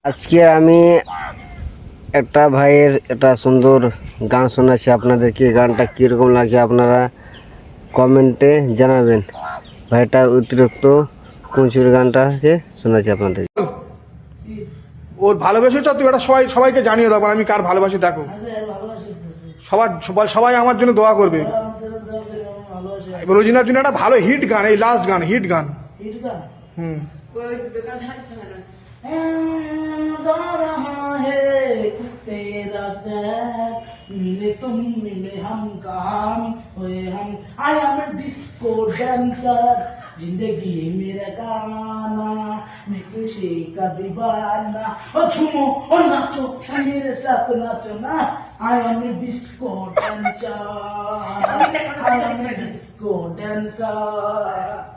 আজকে আমি একটা ভাইয়ের একটা সুন্দর গান শোনাচ্ছি আপনাদেরকে। গানটা কীরকম লাগে আপনারা কমেন্টে জানাবেন। ভাইটা অতিরিক্ত কুঞ্চুর গানটা শোনাচ্ছি আপনাদের। ওর ভালোবেসেছ তুই এটা সবাইকে জানিয়ে দেবো আমি কার ভালোবাসি। দেখো সবাই আমার জন্য দোয়া করবে। রোজিনার জন্য একটা ভালো হিট গান, এই লাস্ট গান, হিট গান। मिले तुम मिले हम काम हुए हम I am a disco dancer जिंदगी मेरा गाना मैं किसी का दीवाना और झूमो और नाचो मेरे साथ नाचो ना I am a disco dancer I am a disco dancer